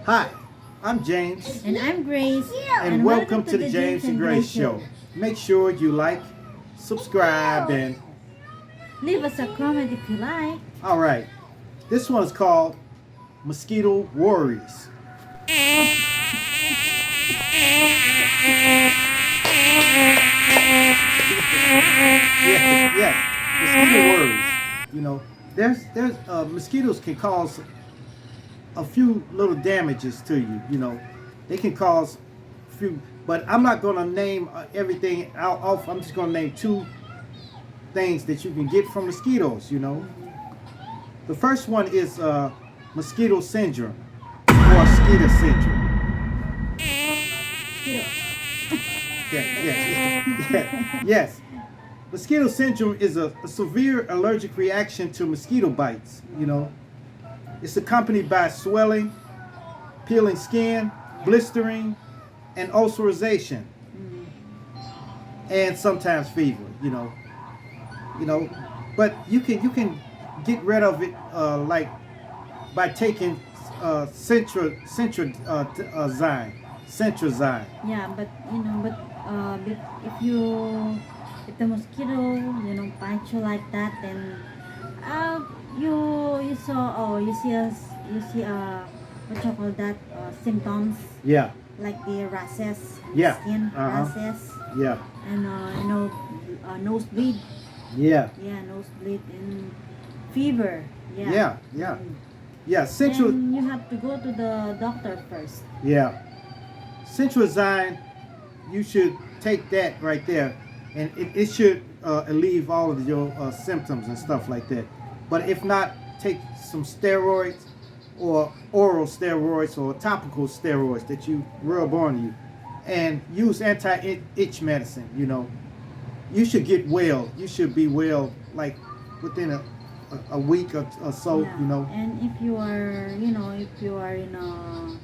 Hi, I'm James, And I'm Grace. and welcome to the James and Grace Show. Make sure you like, subscribe, and Leave us a comment if you like. all right. This one is called Mosquito Worries. Yeah, mosquito worries. You know, there's mosquitoes can cause a few little damages to you. They can cause a few, but I'm not gonna name everything out. Off. I'm just gonna name two things that you can get from mosquitoes. The first one is mosquito syndrome or mosquito syndrome. Mosquito. Yes. Mosquito syndrome is a severe allergic reaction to mosquito bites. It's accompanied by swelling, peeling skin, blistering, and ulceration, and sometimes fever. But you can get rid of it like by taking centrazine. Yeah, but if the mosquito bites you like that, then uh, you saw you see what you call that symptoms Yeah, like the rashes, yeah, skin uh huh, rashes, yeah, and nosebleed. yeah, Yeah, nosebleed and fever. Yeah. yeah, Mm. yeah. Then you have to go to the doctor first. Yeah, centrazine. You should take that right there, and it should alleviate all of your symptoms and stuff like that. But if not, take some steroids or oral steroids or topical steroids that you rub on you, and use anti-itch medicine. You should get well. You should be well like within a week or so. Yeah. And if you are in a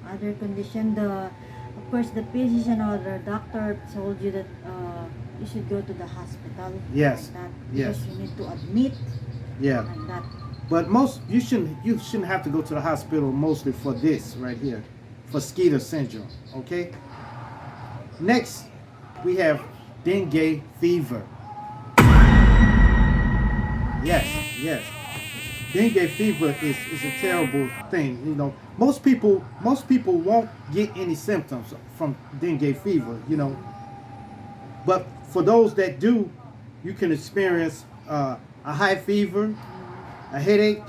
other condition, the of course the physician or the doctor told you that you should go to the hospital. Yes. Like that, Yes. because you need to admit. Yeah. Like that. But you shouldn't have to go to the hospital mostly for this right here, for mosquito syndrome. Okay. Next, we have dengue fever. Yes. Dengue fever is a terrible thing. Most people won't get any symptoms from dengue fever. But for those that do, you can experience a high fever, a headache,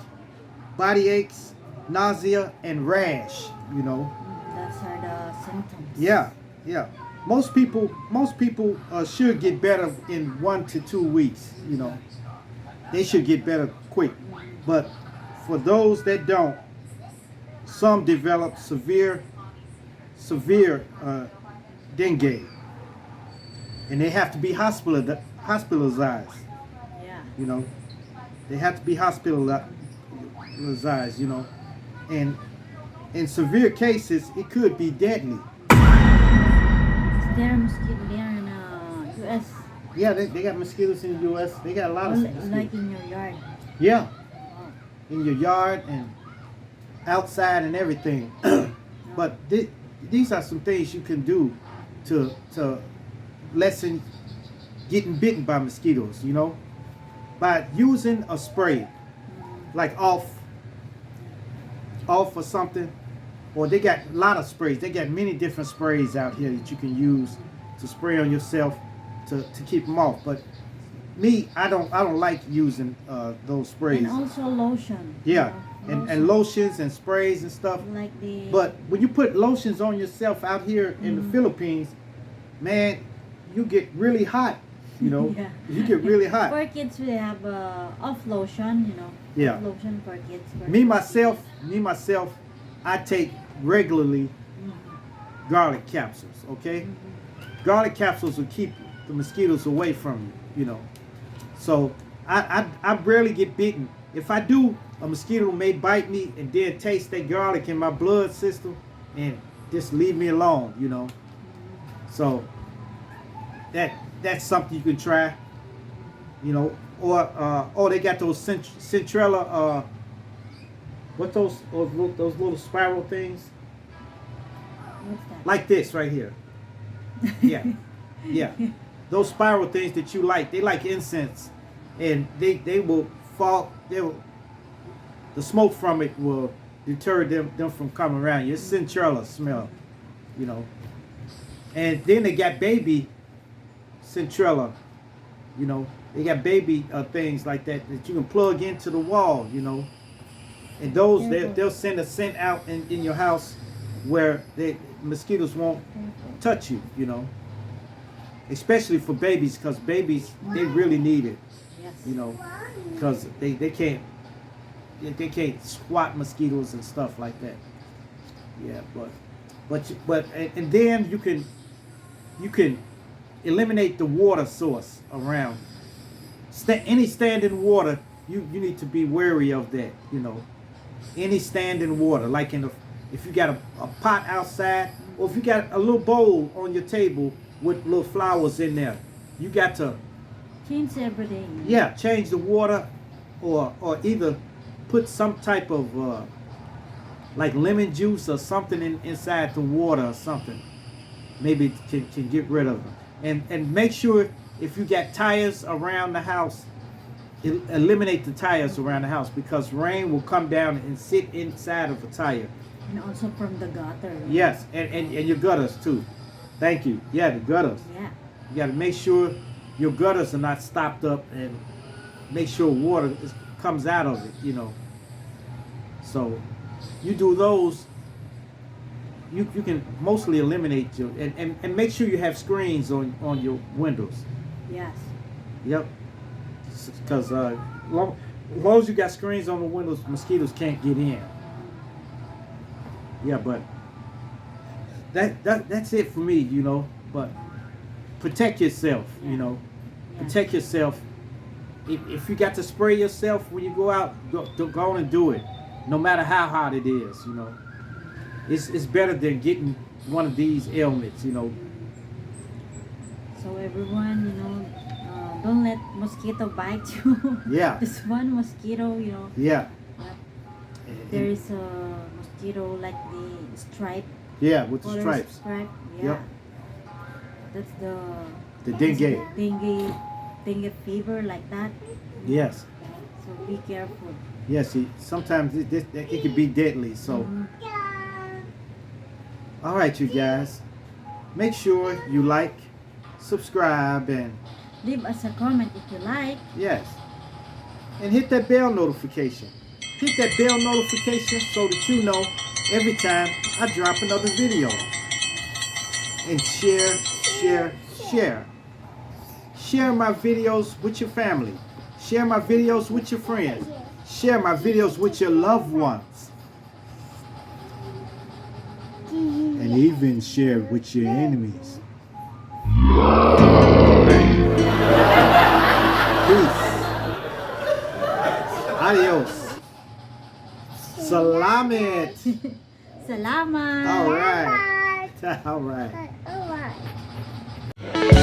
body aches, nausea, and rash. That's are the symptoms. Yeah. Most people should get better in 1 to 2 weeks. They should get better quick. But for those that don't, some develop severe dengue, and they have to be hospitalized. Yeah. They have to be hospitalized. And in severe cases, it could be deadly. Is there a mosquito there in U.S. Yeah, they got mosquitoes in the U.S. They got a lot or of mosquitoes. like in your yard? Yeah, Oh. in your yard and outside and everything. But these are some things you can do to lessen getting bitten by mosquitoes. By using a spray like off or something, or they got a lot of sprays. They got many different sprays out here that you can use to spray on yourself to keep them off. But me, I don't like using those sprays. And also lotion. Yeah, and Lotion. lotions and sprays and stuff. Like the. But when you put lotions on yourself out here in the Philippines, man, you get really hot. Yeah. You get really hot. For kids, we have off lotion. Yeah. Off lotion for kids. Me myself, I take regularly garlic capsules. Okay, garlic capsules will keep the mosquitoes away from you. So I rarely get bitten. If I do, a mosquito may bite me and then taste that garlic in my blood system and just leave me alone. So that's something you can try. Or they got those Centrella What those little spiral things? What's that? Like this right here. Yeah. Yeah. Those spiral things that you like, they like incense. And they will fall, the smoke from it will deter them from coming around you. It's centrella smell, you know. And then they got baby centrella, you know. They got baby things like that that you can plug into the wall, you know. And those, they'll send a scent out in your house where mosquitoes won't touch you, you know. Especially for babies, because babies, they really need it, Yes. you know, because they can't squat mosquitoes and stuff like that. Yeah, and then you can eliminate the water source around. Any standing water, you need to be wary of that, you know. Any standing water, like if you got a pot outside, or if you got a little bowl on your table with little flowers in there, you got to Change everything. yeah, change the water, or either put some type of like lemon juice or something inside the water or something. Maybe it can get rid of them. And make sure if you got tires around the house, eliminate the tires around the house, because rain will come down and sit inside of a tire. And also from the gutter. Yes, and your gutters too. Thank you. Yeah, the gutters. Yeah. You got to make sure your gutters are not stopped up, and make sure water comes out of it, you know. So you do those, you can mostly eliminate your, and make sure you have screens on your windows. Yes. Yep. Because as long as you got screens on the windows, mosquitoes can't get in. Yeah, but that's it for me, you know. But protect yourself, you know. Yeah. Protect yourself. If you got to spray yourself when you go out, go on and do it. No matter how hot it is, you know. It's better than getting one of these ailments, you know. So everyone, you know, don't let mosquito bite you. Yeah. Just one mosquito, you know. Yeah. There is a mosquito like the stripe. Yeah, with the color stripes. Stripe. Yeah. Yep. That's The dengue. Dengue fever like that. Yes. So be careful. Yes. Sometimes it can be deadly. So, Mhm. all right, you guys. Make sure you like, subscribe, and Leave us a comment if you like. yes. And hit that bell notification. Hit that bell notification so that you know every time I drop another video. And share. Share my videos with your family. Share my videos with your friends. Share my videos with your loved ones. And even share with your enemies. Peace. Adios. Salamat. Salamat. All right. All right. Alright.